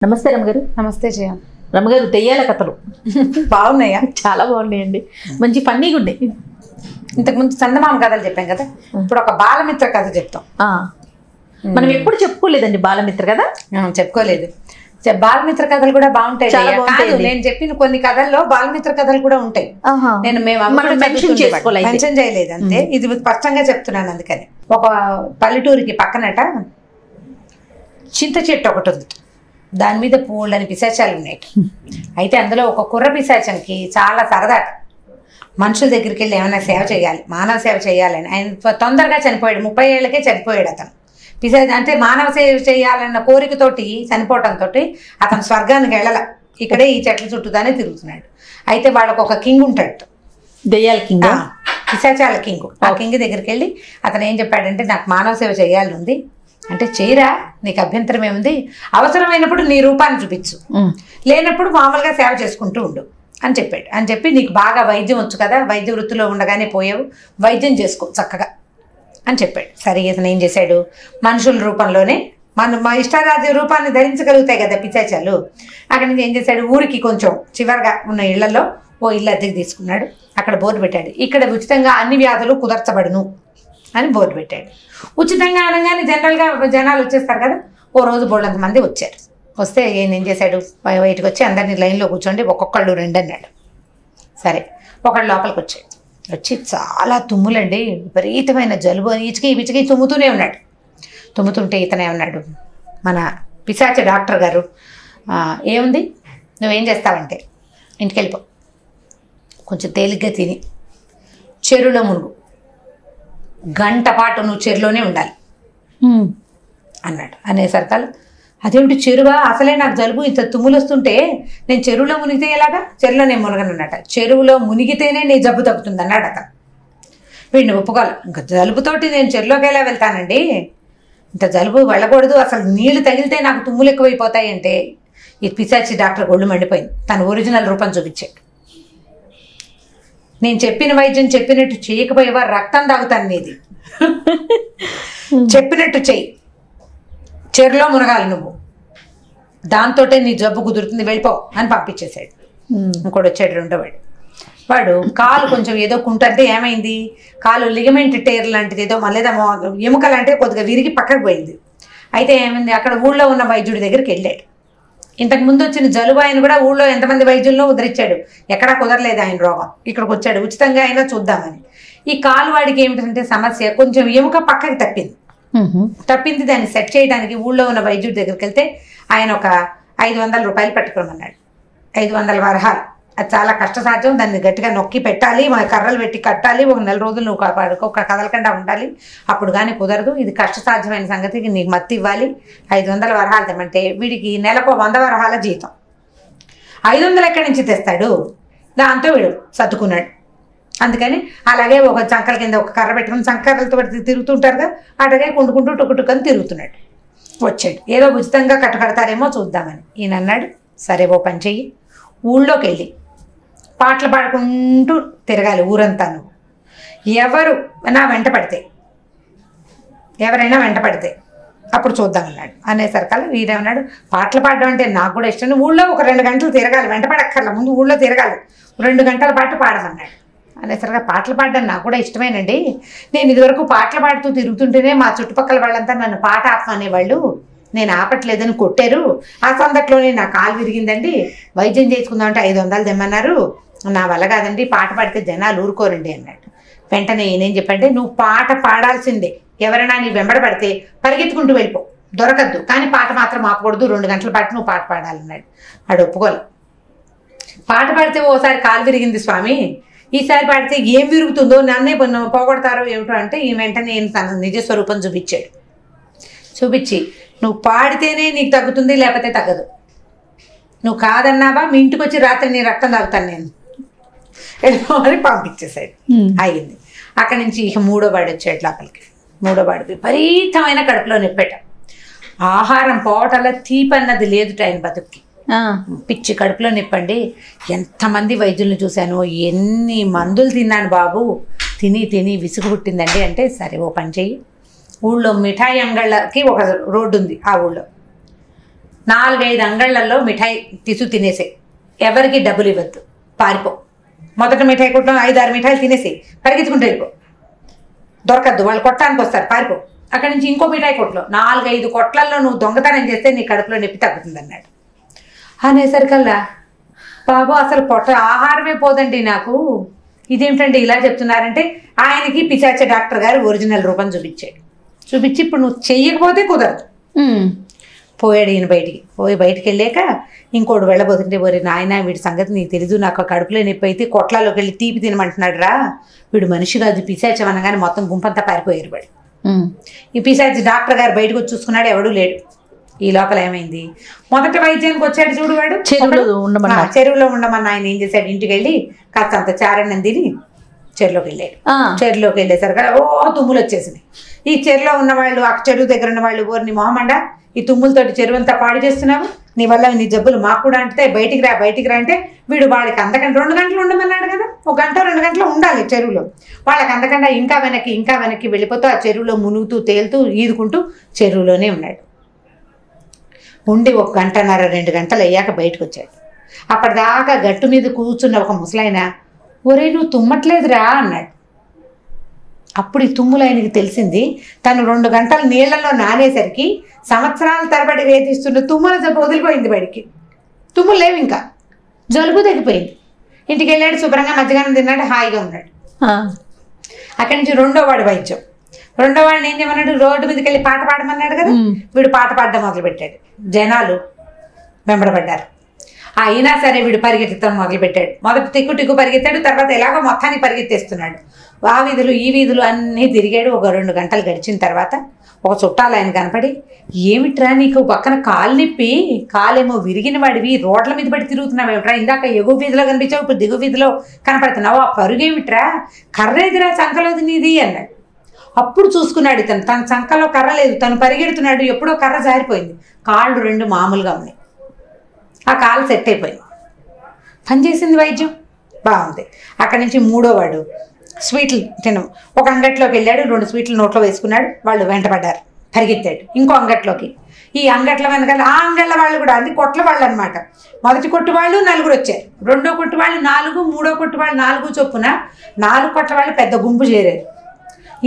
నమస్తే రమగారు. నమస్తే జయ. రమగారు, దెయ్యాల కథలు బాగున్నాయా? చాలా బాగున్నాయండి, మంచి ఫన్నీగా ఉన్నాయి. ఇంతకుముందు చందమామ కథలు చెప్పాం కదా, ఇప్పుడు ఒక బాలమిత్ర కథ చెప్తాం. మనం ఎప్పుడు చెప్పుకోలేదండి బాలమిత్ర కదా, చెప్పుకోలేదు. బాలమిత్ర కథలు కూడా బాగుంటాయి. నేను చెప్పిన కొన్ని కథల్లో బాలమిత్ర కథలు కూడా ఉంటాయి. నేను మెన్షన్ చేయలేదు అంతే, ఇది స్పష్టంగా చెప్తున్నాను. అందుకని ఒక పల్లెటూరికి పక్కనట చింత చెట్టు ఒకటి ఉంది. దాని మీద పూలని పిశాచాలు ఉన్నాయి. అయితే అందులో ఒక కుర్ర పిశాచానికి చాలా సరదా. మనుషుల దగ్గరికి వెళ్ళి ఏమైనా సేవ చేయాలి, మానవ సేవ చేయాలని. ఆయన తొందరగా చనిపోయాడు, 30 ఏళ్ళకే చనిపోయాడు అతను. పిశాచ అంటే మానవ సేవ చేయాలన్న కోరికతోటి చనిపోవటంతో అతను స్వర్గానికి వెళ్ళాల, ఇక్కడే ఈ చెట్ల చుట్టూతానే తిరుగుతున్నాడు. అయితే వాళ్ళకు ఒక కింగ్ ఉంటాడు, దెయ్యాల కింగ్, పిశాచాల కింగ్. ఆ కింగ్ దగ్గరికి వెళ్ళి అతను ఏం చెప్పాడంటే, నాకు మానవ సేవ చేయాలని ఉంది అంటే, చేయరా, నీకు అభ్యంతరం ఏముంది, అవసరమైనప్పుడు నీ రూపాన్ని చూపించు, లేనప్పుడు మామూలుగా సేవ చేసుకుంటూ ఉండు అని చెప్పాడు. అని చెప్పి, నీకు బాగా వైద్యం వచ్చు కదా, వైద్య వృత్తిలో ఉండగానే పోయావు, వైద్యం చేసుకో చక్కగా అని చెప్పాడు. సరే, ఇతను ఏం చేశాడు, మనుషుల రూపంలోనే మా ఇష్టారాజ్య రూపాన్ని ధరించగలుగుతాయి కదా పిశాచాలు. అక్కడి నుంచి ఏం చేశాడు, ఊరికి కొంచెం చివరిగా ఉన్న ఇళ్లలో ఓ ఇల్లు అద్దెకి తీసుకున్నాడు. అక్కడ బోర్డు పెట్టాడు, ఇక్కడ ఉచితంగా అన్ని వ్యాధులు కుదర్చబడును అని బోర్డు పెట్టాడు. ఉచితంగా అనగానే జనరల్గా జనాలు వచ్చేస్తారు కదా. ఓ రోజు బోర్డు మంది వచ్చారు. వస్తే ఏం చేశాడు, బయటకు వచ్చి అందరినీ లైన్లో కూర్చోండి, ఒక్కొక్కళ్ళు 2 అన్నాడు. సరే, ఒకళ్ళు లోపలికి వచ్చాడు. వచ్చి చాలా తుమ్ములండి, విపరీతమైన జలుబు, ఇచికి తుమ్ముతూనే ఉన్నాడు. తుమ్ముతుంటే ఇతనే ఉన్నాడు, మన పిశాచ డాక్టర్ గారు, ఏముంది నువ్వేం చేస్తావంటే, ఇంటికి వెళ్ళిపో, కొంచెం తేలిగ్గా తిని చెరువులో మునుగు, గంట పాటు నువ్వు చెరువులోనే ఉండాలి అన్నాడు. అనేసరికల్ అదేమిటి చెరువా, అసలే నాకు జలుబు, ఇంత తుమ్ములు వస్తుంటే నేను చెరువులో మునిగితే ఎలాగా, చెరువులో నేను మునగనన్నట, చెరువులో మునిగితేనే నీ జబ్బు తగ్గుతుంది అన్నాడు అతను. వీడిని ఒప్పుకోవాలి, ఇంకా జలుబుతోటి నేను చెరువులోకి ఎలా వెళ్తానండి, ఇంత జలుబు వెళ్ళకూడదు, అసలు నీళ్లు తగిలితే నాకు తుమ్ములు ఎక్కువైపోతాయి అంటే, ఈ పిశాచి డాక్టర్ ఒళ్ళు మండిపోయింది. తన ఒరిజినల్ రూపం చూపించాడు. నేను చెప్పిన వైద్యం చెప్పినట్టు చేయకపోయేవా రక్తం తాగుతాను నీది, చెప్పినట్టు చెయ్యి, చెరులో మునగాలి నువ్వు, దాంతో నీ జబ్బు కుదురుతుంది, వెళ్ళిపో అని పంపించేశాడు. ఇంకోటి వచ్చాడు, రెండోవాడు. వాడు కాలు కొంచెం ఏదో కుంటే ఏమైంది, కాలు లిగమెంట్ టేర్ లాంటిది ఏదో లేదా ఎముకలంటే కొద్దిగా విరిగి పక్కకు పోయింది. అయితే ఏమైంది, అక్కడ ఊళ్ళో ఉన్న వైద్యుడి దగ్గరికి వెళ్ళాడు. ఇంతకు ముందు వచ్చిన జలుబు ఆయన కూడా ఊళ్ళో ఎంతమంది వైద్యులను ఉద్ధరించాడు, ఎక్కడా కుదరలేదు ఆయన రోగం. ఇక్కడికి వచ్చాడు ఉచితంగా అయినా చూద్దామని. ఈ కాలు వాడికి ఏమిటంటే సమస్య, కొంచెం ఎముక పక్కకి తప్పింది, దాన్ని సెట్ చేయడానికి ఊళ్ళో ఉన్న వైద్యుడి దగ్గరికి వెళ్తే ఆయన ఒక 500 రూపాయలు పెట్టుకోమన్నాడు. 500 వరహాలు, అది చాలా కష్టసాధ్యం, దాన్ని గట్టిగా నొక్కి పెట్టాలి, మా కర్రలు పెట్టి కట్టాలి, ఒక 4 రోజులు నువ్వు ఒక కదలకుండా ఉండాలి, అప్పుడు కానీ కుదరదు, ఇది కష్టసాధ్యమైన సంగతికి నీకు మత్తి ఇవ్వాలి, 500 వరహాలు తెమ్మంటే వీడికి నెలకు 100 వరహాల జీతం. 500 ఎక్కడి నుంచి తెస్తాడు, దాంతో వీడు సర్దుకున్నాడు. అందుకని అలాగే ఒక చంకల కింద ఒక కర్ర పెట్టుకుని చంకర్రలతో తిరుగుతుంటారుగా, అటగే కుండుకుంటూ టుక్కుటుక్కని తిరుగుతున్నాడు. వచ్చాడు, ఏదో ఉచితంగా కట్టుకడతారేమో చూద్దామని. ఈయన అన్నాడు, సరే ఓ పని చెయ్యి, ఊళ్ళోకి వెళ్ళి పాటలు పాడుకుంటూ తిరగాలి ఊరంతా, నువ్వు ఎవరైనా వెంట పడితే అప్పుడు చూద్దామన్నాడు. అనేసరికల్లా వీడేమన్నాడు, పాటలు పాడడం అంటే నాకు కూడా ఇష్టం, ఊళ్ళో ఒక 2 గంటలు తిరగాలి, వెంటపడక్కర్లా, ముందు ఊళ్ళో తిరగాలి, 2 గంటల పాటు పాడమన్నాడు. అనేసరిగా పాటలు పాడడం నాకు కూడా ఇష్టమేనండి, నేను ఇదివరకు పాటలు పాడుతూ తిరుగుతుంటేనే మా చుట్టుపక్కల వాళ్ళంతా నన్ను పాట ఆపమనేవాళ్ళు, నేను ఆపట్లేదని కొట్టారు, ఆ సందట్లోనే నా కాలు విరిగిందండి, వైద్యం చేసుకుందామంటే 500 తెమ్మన్నారు, నా వల్ల కాదండి, పాట పాడితే జనాలు ఊరుకోరండి అన్నాడు. వెంటనే ఈయనేం చెప్పంటే, నువ్వు పాట పాడాల్సిందే, ఎవరైనా నీ వెంబడపడితే పరిగెత్తుకుంటూ వెళ్ళిపో, దొరకద్దు, కానీ పాట మాత్రం ఆపకూడదు, 2 గంటల పాటు నువ్వు పాట పాడాలన్నాడు. వాడు ఒప్పుకోలేదు. పాట పాడితే ఓసారి కాలు విరిగింది స్వామి, ఈసారి పాడితే ఏం విరుగుతుందో, నన్నే పోగొడతారో ఏమిటో అంటే, ఈ వెంటనే తన నిజ స్వరూపం చూపించాడు. చూపించి, నువ్వు పాడితేనే నీకు తగ్గుతుంది, లేకపోతే తగ్గదు, నువ్వు కాదన్నావా మీ ఇంటికి వచ్చి రాత్రి నీ రక్తం తాగుతాను నేను, వెళ్ళిపోమని పంపించేశాడు. అయింది. అక్కడి నుంచి ఇక 3వ వాడు వచ్చాడు లోపలికి. 3వ వాడు విపరీతమైన కడుపులో నొప్పెట, ఆహారం పోవటంలో తీపన్నది లేదు ఆయన బతుక్కి, పిచ్చి కడుపులో నిప్పండి. ఎంతమంది వైద్యులను చూశాను, ఎన్ని మందులు తిన్నాను బాబు, తిని విసుగు పుట్టిందండి అంటే, సరే ఓ పని చెయ్యి, ఊళ్ళో మిఠాయి అంగళ్ళకి ఒక రోడ్డు ఉంది, ఆ ఊళ్ళో 4-5 అంగళ్ళల్లో మిఠాయి తినేసే, ఎవరికి డబ్బులు ఇవ్వద్దు, పారిపో. మొదట మిఠాయి కొట్టడం 5-6 మిఠాయిలు తినేసి పరిగెత్తుకుంటూ వెళ్ళిపో, దొరకద్దు, వాళ్ళు కొట్టడానికి వస్తారు, పారిపో. అక్కడి నుంచి ఇంకో మిఠాయి కొట్లో 4-5 కొట్లల్లో నువ్వు దొంగతనం చేస్తే నీ కడుపులో నొప్పి తగ్గుతుంది అన్నాడు. అనేసరికల్లా బాబు అసలు ఆహారమే పోదండి నాకు, ఇదేమిటండి ఇలా చెప్తున్నారంటే ఆయనకి పిశాచ డాక్టర్ గారు ఒరిజినల్ రూపం చూపించాడు. చూపించి ఇప్పుడు నువ్వు చెయ్యకపోతే కుదరదు. పోయాడు ఈయన బయటికి వెళ్ళాక ఇంకోటి వెళ్ళబోతుంటే, ఒరి నాయన వీడి సంగతి నీకు తెలీదు, నాకు కడుపులో నొప్పి అయితే కొట్లలోకి వెళ్ళి తీపి తినమంటున్నాడు రా, వీడు మనిషి కాదు పిశాచం అనగానే మొత్తం గుంపంతా పారిపోయారు వాడు. ఈ పిశాచి డాక్టర్ గారు బయటకు వచ్చి చూసుకున్నాడు, ఎవడూ లేడు. ఈ లోపల ఏమైంది, మొదట వైద్యానికి వచ్చాడు చూడు వాడు, చెరువులో ఉండమన్న ఆయన ఏం చేశాడు, ఇంటికి వెళ్ళి కాస్త అంత చారణం తిని చెరువులోకి వెళ్ళాడు. చెరువులోకి వెళ్ళేసరికి తుమ్ములు వచ్చేసినాయి. ఈ చెరువులో ఉన్నవాళ్ళు, ఆ చెరువు దగ్గర ఉన్న వాళ్ళు, ఊరిని మొహమండ ఈ తుమ్ములతోటి చెరువు అంతా పాడు చేస్తున్నావు, నీ వల్ల నీ జబ్బులు మాకు కూడా అంటే బయటికి రా అంటే వీడు వాళ్ళకి అంతకంటే 2 గంటలు ఉండమన్నాడు కదా, 1 గంట 2 గంటలు ఉండాలి చెరువులో. వాళ్ళకి అంతకంటే ఇంకా వెనక్కి వెళ్ళిపోతూ ఆ చెరువులో మునుగుతూ తేలుతూ ఈదుకుంటూ చెరువులోనే ఉన్నాడు. ఉండి 1 గంటన్నర 2 గంటలు అయ్యాక బయటకు వచ్చాడు. అప్పటిదాకా గట్టు మీద కూర్చున్న ఒక ముసలాయన, ఒరే నువ్వు తుమ్మట్లేదురా అన్నాడు. అప్పుడు ఈ తుమ్ములు ఆయనకి తెలిసింది, తను 2 గంటలు నీళ్లలో నానేసరికి సంవత్సరాల తరబడి వేధిస్తున్న తుమ్ముల జబ్బు వదిలిపోయింది. బయటికి తుమ్ములు లేవు, ఇంకా జలుబు తగ్గిపోయింది. ఇంటికి వెళ్ళాడు, శుభ్రంగా మధ్యాహ్నం తిన్నాడు, హాయిగా ఉన్నాడు. అక్కడి నుంచి రెండో వాడిని ఏం చేయమన్నాడు, రోడ్డు మీదకి వెళ్ళి పాట పాడమన్నాడు కదా, వీడు పాట పాడడం మొదలుపెట్టాడు. జనాలు వెంబడబడ్డారు. అయినా సరే వీడు పరిగెత్తడం మొదలుపెట్టాడు. మొదటి టిక్కు పరిగెత్తాడు, తర్వాత ఎలాగో మొత్తానికి పరిగెత్తేస్తున్నాడు. ఆ వీధులు ఈ వీధులు అన్నీ తిరిగాడు. ఒక 2 గంటలు గడిచిన తర్వాత ఒక చుట్టాలు ఆయన కనపడి, ఏమిట్రా నీకు పక్కన కాలు నిప్పి, కాలేమో విరిగిన వాడివి, రోడ్ల మీద పడి తిరుగుతున్నావు ఏమిట్రా, ఇందాక ఎగువ వీధిలో కనిపించావు, ఇప్పుడు దిగువ వీధిలో కనపడుతున్నావు, ఆ పరుగేమిట్రా, కర్రేదిరా చంకలోది నీది అన్నాడు. అప్పుడు చూసుకున్నాడు ఇతను, తన చంకలో కర్ర లేదు, తను పరిగెడుతున్నాడు, ఎప్పుడో కర్ర జారిపోయింది, కాళ్ళు 2 మామూలుగా ఉన్నాయి, ఆ కాలు సెట్ అయిపోయింది, పనిచేసింది వైద్యం, బాగుంది. అక్కడి నుంచి మూడో వాడు స్వీట్లు తినము, ఒక అంగట్లోకి వెళ్ళాడు, 2 స్వీట్లు నోట్లో వేసుకున్నాడు, వాళ్ళు వెంటపడ్డారు, పరిగెత్తాడు ఇంకో అంగట్లోకి. ఈ అంగట్ల వెనకాల ఆ అంగళ్ళ వాళ్ళు కూడా, అది కొట్ల వాళ్ళు అనమాట. మొదటి కొట్టు వాళ్ళు 4 వచ్చారు, రెండో కొట్టు వాళ్ళు 4, మూడో కొట్టు వాళ్ళు 4 చొప్పున 4 కొట్ల వాళ్ళు పెద్ద గుంపు చేరారు.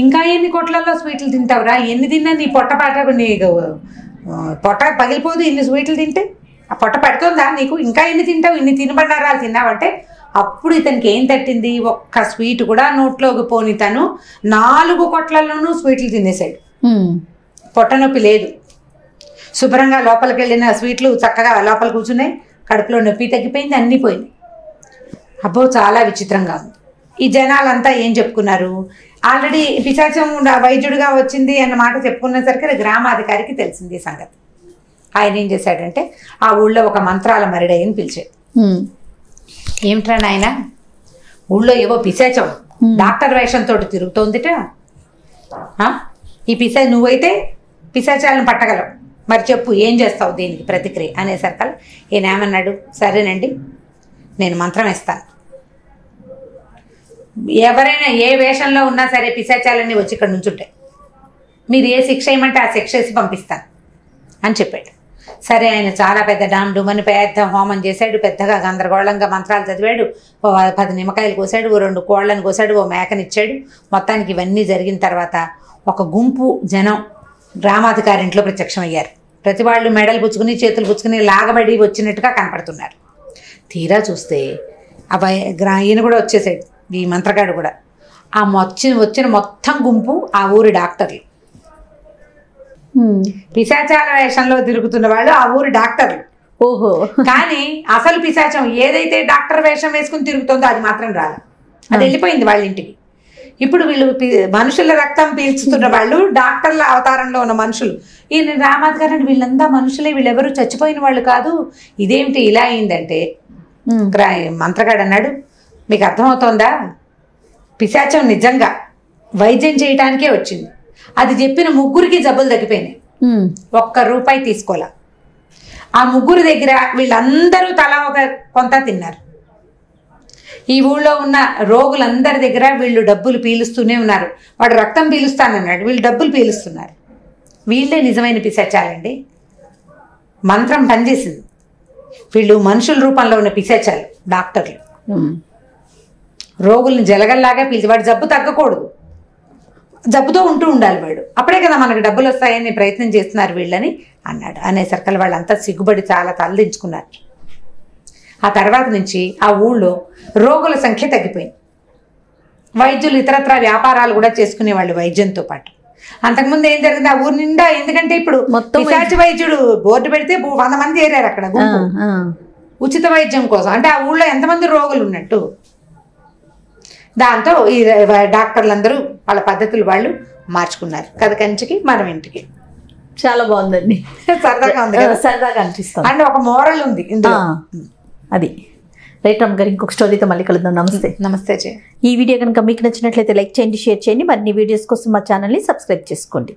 ఇంకా ఎన్ని కొట్లలో స్వీట్లు తింటావురా, ఎన్ని తిన్నా నీ పొట్ట పగిలిపోదు, ఇన్ని స్వీట్లు తింటే ఆ పొట్ట పడుతుందా నీకు, ఇంకా ఎన్ని తింటావు, ఇన్ని తినబడ్డారాలు తిన్నావంటే. అప్పుడు ఇతనికి ఏం తట్టింది, ఒక్క స్వీట్ కూడా నోట్లోకి పోని తను 4 కొట్లలోనూ స్వీట్లు తినేసాడు. పొట్ట నొప్పి లేదు, శుభ్రంగా లోపలికి వెళ్ళిన స్వీట్లు చక్కగా లోపల కూర్చున్నాయి, కడుపులో నొప్పి తగ్గిపోయింది, అన్నీ పోయింది. అబ్బో చాలా విచిత్రంగా ఉంది. ఈ జనాలంతా ఏం చెప్పుకున్నారు, ఆల్రెడీ పిశాచం వైద్యుడిగా వచ్చింది అన్న మాట చెప్పుకునేసరికి గ్రామాధికారికి తెలిసింది ఈ సంగతి. ఆయన ఏం చేశాడంటే ఆ ఊళ్ళో ఒక మంత్రాల మరిడయ్యని పిలిచాడు. ఏమిట్రా నాయన, ఊళ్ళో ఏవో పిశాచం డాక్టర్ వేషంతో తిరుగుతోందిట, ఈ నువ్వైతే పిశాచాలను పట్టగలవు, మరి చెప్పు ఏం చేస్తావు దీనికి ప్రతిక్రియ అనేసరికల్ ఈయన ఏమన్నాడు, సరేనండి నేను మంత్రం ఇస్తాను, ఎవరైనా ఏ వేషంలో ఉన్నా సరే పిశాచాలన్నీ వచ్చి ఇక్కడ నుంచుంటాయి, మీరు ఏ శిక్ష ఏమంటే ఆ శిక్ష వేసి పంపిస్తాను అని చెప్పాడు. సరే ఆయన చాలా పెద్ద డామ్డుమని పెద్ద హోమం చేశాడు, పెద్దగా గందరగోళంగా మంత్రాలు చదివాడు, 10 నిమ్మకాయలు కోసాడు, 2 కోళ్ళను కోసాడు, 1 మేకనిచ్చాడు. మొత్తానికి ఇవన్నీ జరిగిన తర్వాత ఒక గుంపు జనం గ్రామాధికారి ఇంట్లో ప్రత్యక్షమయ్యారు. ప్రతి వాళ్ళు మెడలు పుచ్చుకుని చేతులు పుచ్చుకుని లాగబడి వచ్చినట్టుగా కనపడుతున్నారు. తీరా చూస్తే ఈయన కూడా వచ్చేసాడు, ఈ మంత్రగాడు కూడా. ఆ వచ్చిన మొత్తం గుంపు ఆ ఊరి డాక్టర్లు, పిశాచాల వేషంలో తిరుగుతున్న వాళ్ళు ఆ ఊరి డాక్టర్లు. ఓహో, కానీ అసలు పిశాచం ఏదైతే డాక్టర్ వేషం వేసుకుని తిరుగుతుందో అది మాత్రం రాదు, అది వెళ్ళిపోయింది వాళ్ళ ఇంటికి. ఇప్పుడు వీళ్ళు మనుషుల రక్తం పీల్చుతున్న వాళ్ళు డాక్టర్ల అవతారంలో ఉన్న మనుషులు. ఈ రామాధికారి అంటే వీళ్ళంతా మనుషులే, వీళ్ళెవరూ చచ్చిపోయిన వాళ్ళు కాదు, ఇదేమిటి ఇలా అయిందంటే మంత్రగాడు అన్నాడు, మీకు అర్థమవుతోందా, పిశాచం నిజంగా వైద్యం చేయటానికే వచ్చింది, అది చెప్పిన 3కి జబ్బులు తగ్గిపోయినాయి, 1 రూపాయి తీసుకోలే. ఆ 3 దగ్గర వీళ్ళందరూ తలా ఒక కొంత తిన్నారు. ఈ ఊళ్ళో ఉన్న రోగులందరి దగ్గర వీళ్ళు డబ్బులు పీలుస్తూనే ఉన్నారు. వాడు రక్తం పీలుస్తానన్నాడు, వీళ్ళు డబ్బులు పీలుస్తున్నారు. వీళ్ళే నిజమైన పిశాచాలండి. మంత్రం పనిచేసింది. వీళ్ళు మనుషుల రూపంలో ఉన్న పిశాచాలు డాక్టర్లు. రోగుల్ని జలగల్లాగా పిలిచి వాడు జబ్బు తగ్గకూడదు, జబ్బుతో ఉంటూ ఉండాలి వాడు, అప్పుడే కదా మనకు డబ్బులు వస్తాయని ప్రయత్నం చేస్తున్నారు వీళ్ళని అన్నాడు. అనేసరికి వాళ్ళంతా సిగ్గుబడి చాలా తలదించుకున్నారు. ఆ తర్వాత నుంచి ఆ ఊళ్ళో రోగుల సంఖ్య తగ్గిపోయింది. వైద్యులు ఇతరత్ర వ్యాపారాలు కూడా చేసుకునేవాళ్ళు వైద్యంతో పాటు. అంతకుముందు ఏం జరిగింది ఆ ఊరి నిండా, ఎందుకంటే ఇప్పుడు పిశాచి వైద్యుడు బోర్డు పెడితే 100 మంది చేరారు అక్కడ గుంపు ఉచిత వైద్యం కోసం. అంటే ఆ ఊళ్ళో ఎంతమంది రోగులు ఉన్నట్టు. దాంతో ఈ డాక్టర్లందరూ వాళ్ళ పద్ధతులు వాళ్ళు మార్చుకున్నారు. కథ కంచికి మనం ఇంటికి. చాలా బాగుందండి, సరదాగా ఉంది కదా, సరదాగా అనిపిస్తుంది. అంటే ఒక మోరల్ ఉంది ఇందులో. అది రైట్ రమ్మ గారు. ఇంకొక స్టోరీతో మళ్ళీ కలుద్దాం. నమస్తే. నమస్తే. ఈ వీడియో కనుక మీకు నచ్చినట్లయితే లైక్ చేయండి, షేర్ చేయండి. మరిన్ని వీడియోస్ కోసం మా ఛానల్ని సబ్స్క్రైబ్ చేసుకోండి.